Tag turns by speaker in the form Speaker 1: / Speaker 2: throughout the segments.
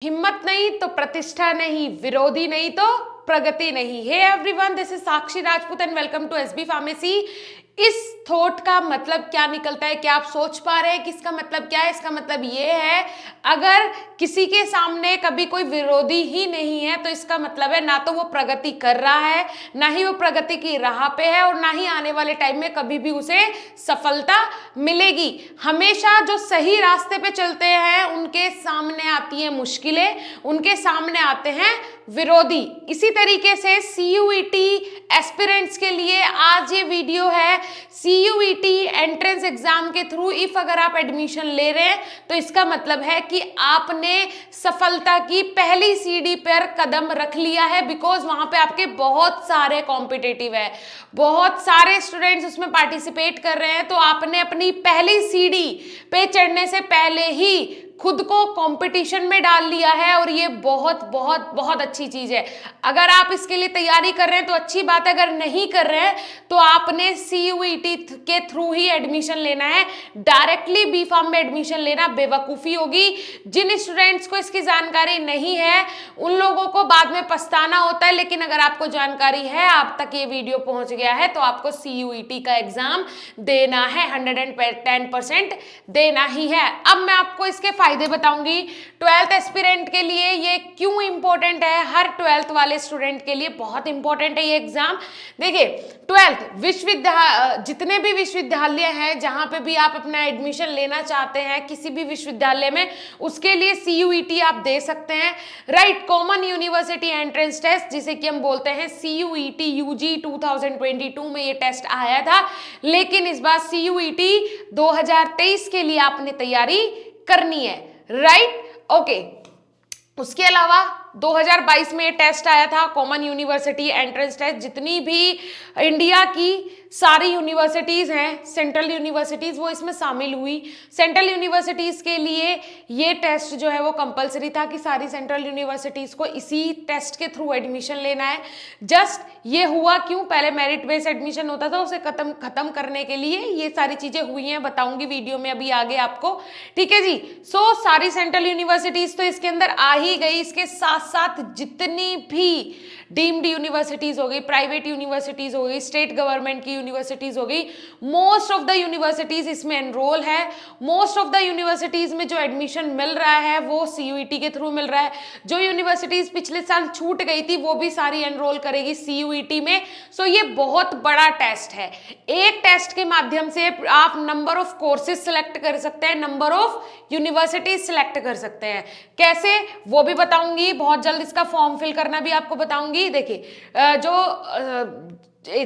Speaker 1: हिम्मत नहीं तो प्रतिष्ठा नहीं, विरोधी नहीं तो प्रगति नहीं। Hey everyone, this is Sakshi Rajput and welcome to SB pharmacy. इस थॉट का मतलब क्या निकलता है? क्या आप सोच पा रहे हैं कि इसका मतलब क्या है? इसका मतलब ये है, अगर किसी के सामने कभी कोई विरोधी ही नहीं है तो इसका मतलब है ना तो वो प्रगति कर रहा है, ना ही वो प्रगति की राह पे है, और ना ही आने वाले टाइम में कभी भी उसे सफलता मिलेगी। हमेशा जो सही रास्ते पे चलते हैं उनके सामने आती है मुश्किलें, उनके सामने आते हैं विरोधी। इसी तरीके से सीयूईटी एस्पिरेंट्स के लिए आज ये वीडियो है। सीयूईटी एंट्रेंस एग्जाम के थ्रू इफ अगर आप एडमिशन ले रहे हैं तो इसका मतलब है कि आपने सफलता की पहली सीढ़ी पर कदम रख लिया है, बिकॉज वहां पे आपके बहुत सारे कॉम्पिटेटिव है, बहुत सारे स्टूडेंट्स उसमें पार्टिसिपेट कर रहे हैं। तो आपने अपनी पहली सीढ़ी पे चढ़ने से पहले ही खुद को कंपटीशन में डाल लिया है, और ये बहुत बहुत बहुत अच्छी चीज है। अगर आप इसके लिए तैयारी कर रहे हैं तो अच्छी बात है, अगर नहीं कर रहे हैं तो आपने सीयूईटी के थ्रू ही एडमिशन लेना है। डायरेक्टली बी फार्म में एडमिशन लेना बेवकूफ़ी होगी। जिन स्टूडेंट्स को इसकी जानकारी नहीं है उन लोगों को बाद में पछताना होता है, लेकिन अगर आपको जानकारी है, आप तक ये वीडियो पहुंच गया है, तो आपको सीयूईटी का एग्जाम देना है, 110% देना ही है। अब मैं आपको इसके फायदे बताऊंगी। 12th एस्पिरेंट के लिए ये क्यों इंपॉर्टेंट है, हर 12th वाले स्टूडेंट के लिए बहुत इंपॉर्टेंट है ये एग्जाम। देखिए 12th जितने भी विश्वविद्यालय हैं, जहां पे भी आप अपना एडमिशन लेना चाहते हैं किसी भी विश्वविद्यालय में, उसके लिए सीयूईटी आप दे सकते हैं, right. Common university entrance test, जिसे कि हम बोलते हैं सीयूईटी यूजी, 2022 में ये टेस्ट आया था, लेकिन इस बार सीयूईटी 2023 के लिए आपने तैयारी करनी है, राइट। ओके, उसके अलावा 2022 में ये टेस्ट आया था, कॉमन यूनिवर्सिटी एंट्रेंस टेस्ट। जितनी भी इंडिया की सारी यूनिवर्सिटीज़ हैं, सेंट्रल यूनिवर्सिटीज़, वो इसमें शामिल हुई। सेंट्रल यूनिवर्सिटीज़ के लिए ये टेस्ट जो है वो कंपलसरी था कि सारी सेंट्रल यूनिवर्सिटीज़ को इसी टेस्ट के थ्रू एडमिशन लेना है। जस्ट ये हुआ क्यों, पहले मेरिट बेस्ड एडमिशन होता था, उसे खत्म करने के लिए ये सारी चीज़ें हुई हैं, बताऊंगी वीडियो में अभी आगे आपको, ठीक है जी। सारी सेंट्रल यूनिवर्सिटीज़ तो इसके अंदर आ ही गई। इसके साथ साथ जितनी भी डीम्ड यूनिवर्सिटीज हो गई, प्राइवेट यूनिवर्सिटीज हो गई, स्टेट गवर्नमेंट की यूनिवर्सिटीज हो गई, मोस्ट ऑफ द यूनिवर्सिटीज इसमें एनरोल है। मोस्ट ऑफ द यूनिवर्सिटीज में जो एडमिशन मिल रहा है वो सीयूईटी के थ्रू मिल रहा है। जो यूनिवर्सिटीज पिछले साल छूट गई थी वो भी सारी एनरोल करेगी सीयूईटी में। ये बहुत बड़ा टेस्ट है। एक टेस्ट के माध्यम से आप नंबर ऑफ कोर्सेज सिलेक्ट कर सकते हैं, नंबर ऑफ यूनिवर्सिटीज सिलेक्ट कर सकते हैं। कैसे वो भी बताऊंगी, बहुत जल्द इसका फॉर्म फिल करना भी आपको बताऊंगी। देखिए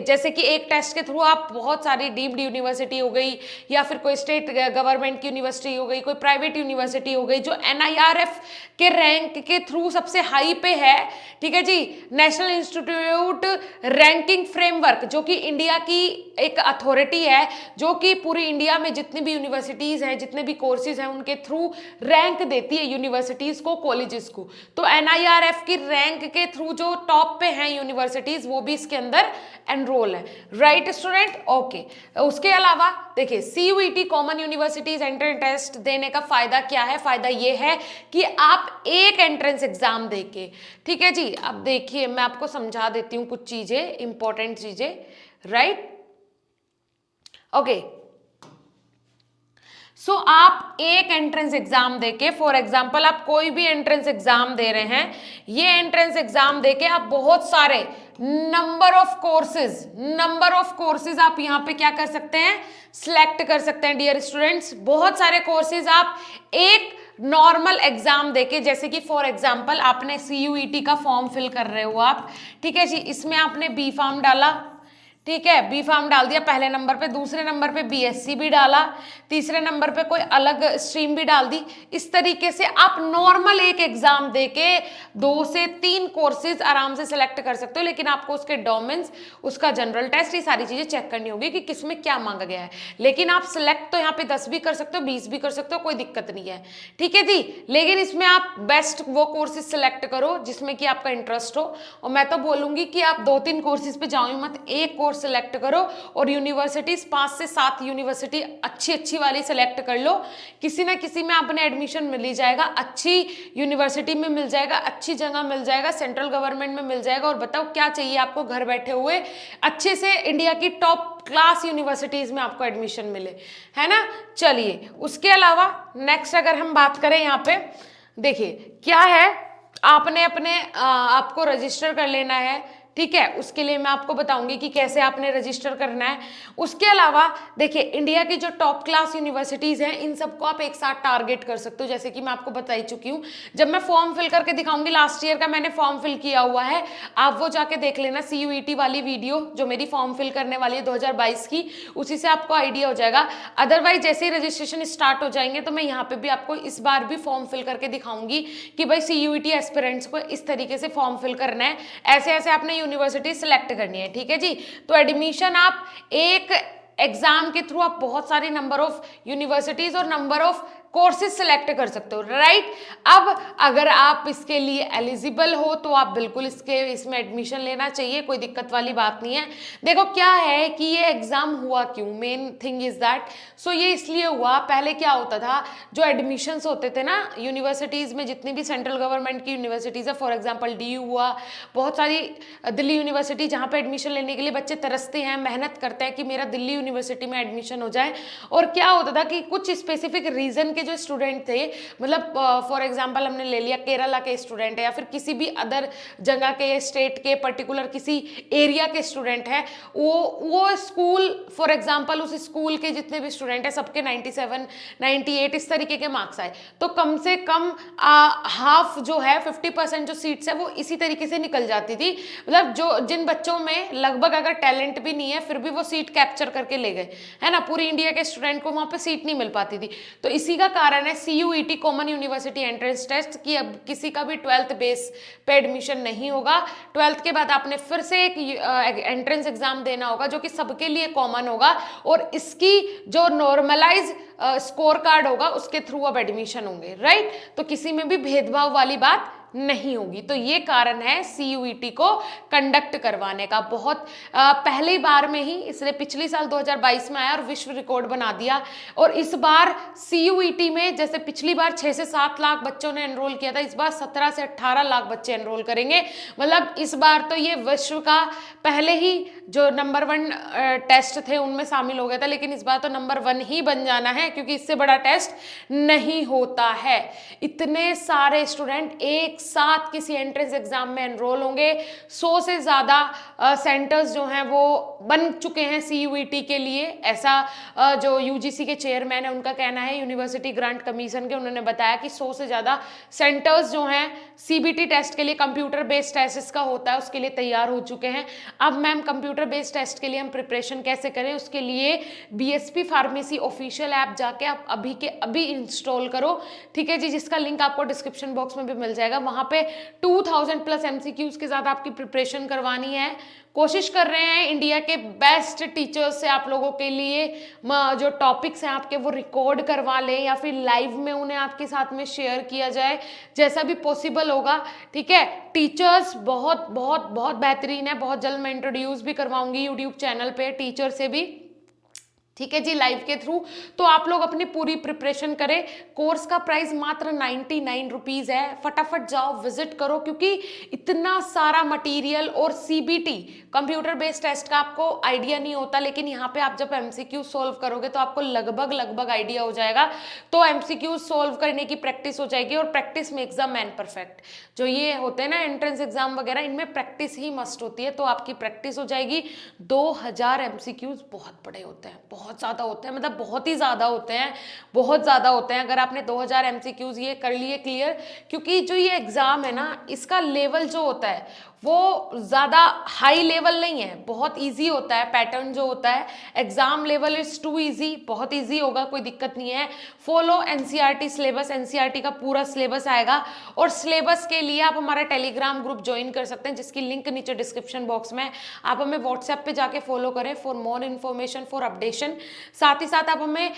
Speaker 1: जैसे कि एक टेस्ट के थ्रू आप बहुत सारी डीम्ड यूनिवर्सिटी हो गई, या फिर कोई स्टेट गवर्नमेंट की यूनिवर्सिटी हो गई, कोई प्राइवेट यूनिवर्सिटी हो गई, जो एनआईआरएफ के रैंक के थ्रू सबसे हाई पे है, ठीक है जी, नेशनल इंस्टीट्यूट रैंकिंग फ्रेमवर्क, जो कि इंडिया की एक अथॉरिटी है, जो कि पूरी इंडिया में जितनी भी यूनिवर्सिटीज हैं, जितने भी कोर्सेज हैं, उनके थ्रू रैंक देती है यूनिवर्सिटीज को, कॉलेजेस को। तो एनआईआरएफ की रैंक के थ्रू जो टॉप पे हैं यूनिवर्सिटीज, वो भी इसके अंदर एनरोल है, राइट स्टूडेंट। ओके, उसके अलावा देखिए CUET common universities entrance test देने का फायदा क्या है? फायदा ये है कि आप एक एंट्रेंस एग्जाम देके, ठीक है जी, अब देखिए मैं आपको समझा देती हूँ कुछ चीजें, इंपॉर्टेंट चीजें, राइट। ओके, आप एक एंट्रेंस एग्जाम देके, फॉर एग्जाम्पल आप कोई भी एंट्रेंस एग्जाम दे रहे हैं, ये एंट्रेंस एग्जाम देके आप बहुत सारे नंबर ऑफ कोर्सेज आप यहाँ पे क्या कर सकते हैं, सिलेक्ट कर सकते हैं डियर स्टूडेंट्स। बहुत सारे कोर्सेज आप एक नॉर्मल एग्जाम देके, जैसे कि फॉर एग्जाम्पल आपने सीयूईटी का फॉर्म फिल कर रहे हो आप, ठीक है जी, इसमें आपने बी फार्म डाला, ठीक है, बी फार्म डाल दिया पहले नंबर पे, दूसरे नंबर पे बीएससी भी डाला, तीसरे नंबर पे कोई अलग स्ट्रीम भी डाल दी। इस तरीके से आप नॉर्मल एक एग्जाम देके 2 से 3 कोर्सेज आराम से सिलेक्ट कर सकते हो, लेकिन आपको उसके डोमेन्स, उसका जनरल टेस्ट, ये सारी चीजें चेक करनी होगी कि किसमें क्या मांगा गया है। लेकिन आप सिलेक्ट तो यहाँ पे 10 भी कर सकते हो, 20 भी कर सकते हो, कोई दिक्कत नहीं है, ठीक है जी। लेकिन इसमें आप बेस्ट वो कोर्सेज सिलेक्ट करो जिसमें कि आपका इंटरेस्ट हो, और मैं तो बोलूंगी कि आप 2-3 कोर्सेज पे जाओ मत, एक कोर्स सिलेक्ट करो और यूनिवर्सिटीज 5 से 7 यूनिवर्सिटी अच्छी वाली सिलेक्ट कर लो, किसी ना किसी में आपने एडमिशन मिल ही जाएगा, अच्छी यूनिवर्सिटी में मिल जाएगा, अच्छी जगह मिल जाएगा, सेंट्रल गवर्नमेंट में मिल जाएगा। और बताओ क्या चाहिए आपको, घर बैठे हुए अच्छे से इंडिया की टॉप क्लास यूनिवर्सिटीज में आपको एडमिशन मिले, है ना। चलिए उसके अलावा नेक्स्ट अगर हम बात करें यहाँ पे, देखिए क्या है, आपने अपने आपको रजिस्टर कर लेना है, ठीक है। उसके लिए मैं आपको बताऊंगी कि कैसे आपने रजिस्टर करना है। उसके अलावा देखिए इंडिया की जो टॉप क्लास यूनिवर्सिटीज हैं इन सबको आप एक साथ टारगेट कर सकते हो, जैसे कि मैं आपको बता ही चुकी हूँ। जब मैं फॉर्म फिल करके दिखाऊंगी, लास्ट ईयर का मैंने फॉर्म फिल किया हुआ है, आप वो जाके देख लेना, CUET वाली वीडियो जो मेरी फॉर्म फिल करने वाली है 2022 की, उसी से आपको आइडिया हो जाएगा। अदरवाइज जैसे ही रजिस्ट्रेशन स्टार्ट हो जाएंगे तो मैं यहाँ पे भी आपको इस बार भी फॉर्म फिल करके दिखाऊंगी कि भाई CUET एस्पिरेंट्स को इस तरीके से फॉर्म फिल करना है, ऐसे ऐसे आपने यूनिवर्सिटी सिलेक्ट करनी है, ठीक है जी। तो एडमिशन आप एक एग्जाम के थ्रू आप बहुत सारी नंबर ऑफ यूनिवर्सिटीज और नंबर ऑफ कोर्सेज सिलेक्ट कर सकते हो, राइट। अब अगर आप इसके लिए एलिजिबल हो तो आप बिल्कुल इसमें एडमिशन लेना चाहिए, कोई दिक्कत वाली बात नहीं है। देखो क्या है कि ये एग्जाम हुआ क्यों, मेन थिंग इज दैट, सो ये इसलिए हुआ, पहले क्या होता था, जो एडमिशन्स होते थे ना यूनिवर्सिटीज में, जितनी भी सेंट्रल गवर्नमेंट की यूनिवर्सिटीज है, फॉर एग्जाम्पल DU हुआ, बहुत सारी दिल्ली यूनिवर्सिटी, जहाँ पे एडमिशन लेने के लिए बच्चे तरसते हैं, मेहनत करते हैं कि मेरा दिल्ली यूनिवर्सिटी में एडमिशन हो जाए। और क्या होता था कि कुछ स्पेसिफिक रीजन के जो स्टूडेंट थे, मतलब फॉर एग्जांपल हमने ले लिया केरला के स्टूडेंट है या फिर किसी भी अदर जगह के, स्टेट के, पर्टिकुलर किसी एरिया के स्टूडेंट है, वो स्कूल फॉर एग्जांपल उस स्कूल के जितने भी स्टूडेंट है सबके 97 98 इस तरीके के मार्क्स आए, तो कम से कम हाफ जो है 50% जो सीट्स है वो इसी तरीके से निकल जाती थी। मतलब जो जिन बच्चों में लगभग अगर टैलेंट भी नहीं है फिर भी वो सीट कैप्चर करके ले गए, है ना, पूरी इंडिया के स्टूडेंट को वहां पे सीट नहीं मिल पाती थी। तो इसी का कारण है CUET common university entrance test कि अब किसी का भी 12th बेस पे एडमिशन नहीं होगा। 12th के बाद आपने फिर से एक एंट्रेंस एग्जाम देना होगा जो कि सबके लिए कॉमन होगा और इसकी जो नॉर्मलाइज स्कोर कार्ड होगा उसके थ्रू अब एडमिशन होंगे, राइट। तो किसी में भी भेदभाव वाली बात नहीं होगी। तो ये कारण है CUET को कंडक्ट करवाने का। बहुत पहली बार में ही, इसलिए पिछले साल 2022 में आया और विश्व रिकॉर्ड बना दिया। और इस बार CUET में जैसे पिछली बार 6 से 7 लाख बच्चों ने एनरोल किया था, इस बार 17 से 18 लाख बच्चे एनरोल करेंगे। मतलब इस बार तो ये विश्व का, पहले ही जो नंबर 1 टेस्ट थे उनमें शामिल हो गया था, लेकिन इस बार तो नंबर 1 ही बन जाना है क्योंकि इससे बड़ा टेस्ट नहीं होता है। इतने सारे स्टूडेंट एक साथ किसी एंट्रेंस एग्जाम में एनरोल होंगे। 100 से ज्यादा सेंटर्स जो हैं वो बन चुके हैं CUET के लिए, ऐसा जो UGC के चेयरमैन है उनका कहना है, यूनिवर्सिटी ग्रांट कमीशन के, उन्होंने बताया कि 100 से ज्यादा सेंटर्स जो हैं CBT टेस्ट के लिए, कंप्यूटर बेस्ड टेस्ट इसका होता है, उसके लिए तैयार हो चुके हैं। अब मैम कंप्यूटर बेस्ड टेस्ट के लिए हम प्रिपरेशन कैसे करें, उसके लिए BSP फार्मेसी ऑफिशियल ऐप जाके आप अभी के अभी इंस्टॉल करो, ठीक है जी, जिसका लिंक आपको डिस्क्रिप्शन बॉक्स में भी मिल जाएगा। वहां पे 2000+ MCQs के साथ आपकी प्रिपरेशन करवानी है। कोशिश कर रहे हैं इंडिया के बेस्ट टीचर्स से आप लोगों के लिए जो टॉपिक्स हैं आपके वो रिकॉर्ड करवा लें या फिर लाइव में उन्हें आपके साथ में शेयर किया जाए, जैसा भी पॉसिबल होगा, ठीक है। टीचर्स बहुत बहुत बहुत बेहतरीन है, बहुत जल्द मैं इंट्रोड्यूस भी करवाऊंगी यूट्यूब चैनल पे टीचर से भी, ठीक है जी, लाइव के थ्रू। तो आप लोग अपनी पूरी प्रिपरेशन करें। कोर्स का प्राइस मात्र 99 रुपीज है। फटाफट जाओ विजिट करो क्योंकि इतना सारा मटेरियल और CBT कंप्यूटर बेस्ड टेस्ट का आपको आइडिया नहीं होता, लेकिन यहाँ पे आप जब MCQ सोल्व करोगे तो आपको लगभग आइडिया हो जाएगा। तो MCQ सोल्व करने की प्रैक्टिस हो जाएगी और practice makes the man perfect. जो ये होते हैं ना एंट्रेंस एग्जाम वगैरह, इनमें प्रैक्टिस ही मस्ट होती है, तो आपकी प्रैक्टिस हो जाएगी। 2000 MCQs बहुत बड़े होते हैं, बहुत ज्यादा होते हैं, मतलब बहुत ही ज्यादा होते हैं, बहुत ज्यादा होते हैं। अगर आपने 2000 MCQs ये कर लिए क्लियर, क्योंकि जो ये एग्जाम है ना इसका लेवल जो होता है वो ज्यादा हाई लेवल नहीं है, बहुत इजी होता है। पैटर्न जो होता है exam level is too easy, बहुत इजी होगा, कोई दिक्कत नहीं है। फॉलो NCERT सिलेबस, NCERT का पूरा सिलेबस आएगा और सिलेबस के लिए आप हमारा टेलीग्राम ग्रुप ज्वाइन कर सकते हैं जिसकी लिंक नीचे डिस्क्रिप्शन बॉक्स में। आप हमें व्हाट्सएप पे जाके फॉलो करें for more information, for updation. Information. साथ ही साथ आप हमें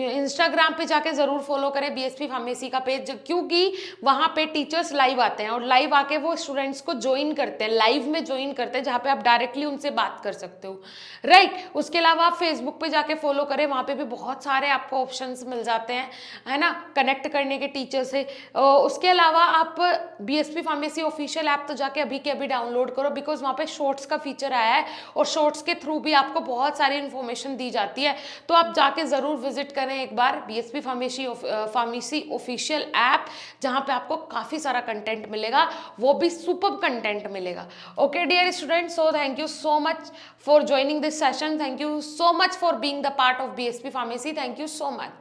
Speaker 1: इंस्टाग्राम पे जाके ज़रूर फॉलो करें बीएसपी फार्मेसी का पेज, क्योंकि वहाँ पे टीचर्स लाइव आते हैं और लाइव आके वो स्टूडेंट्स को ज्वाइन करते हैं, लाइव में ज्वाइन करते हैं, जहाँ पे आप डायरेक्टली उनसे बात कर सकते हो, राइट। उसके अलावा आप फेसबुक पे जाके फॉलो करें, वहाँ पे भी बहुत सारे आपको ऑप्शंस मिल जाते हैं, है ना, कनेक्ट करने के टीचर से। उसके अलावा आप बीएसपी फार्मेसी ऑफिशियल ऐप तो जाके अभी के अभी डाउनलोड करो, बिकॉज वहाँ पे शॉर्ट्स का फीचर आया है और शॉर्ट्स के थ्रू भी आपको बहुत सारी इन्फॉर्मेशन दी जाती है। तो आप जाके ज़रूर विजिट करें एक बार बीएसपी फार्मेसी ऑफिशियल ऐप, जहाँ पे आपको काफ़ी सारा कंटेंट मिलेगा, वो भी सुपर कंटेंट मिलेगा। Okay dear students, so thank you so much for joining this session, thank you so much for being the part of BSP Pharmacy, thank you so much.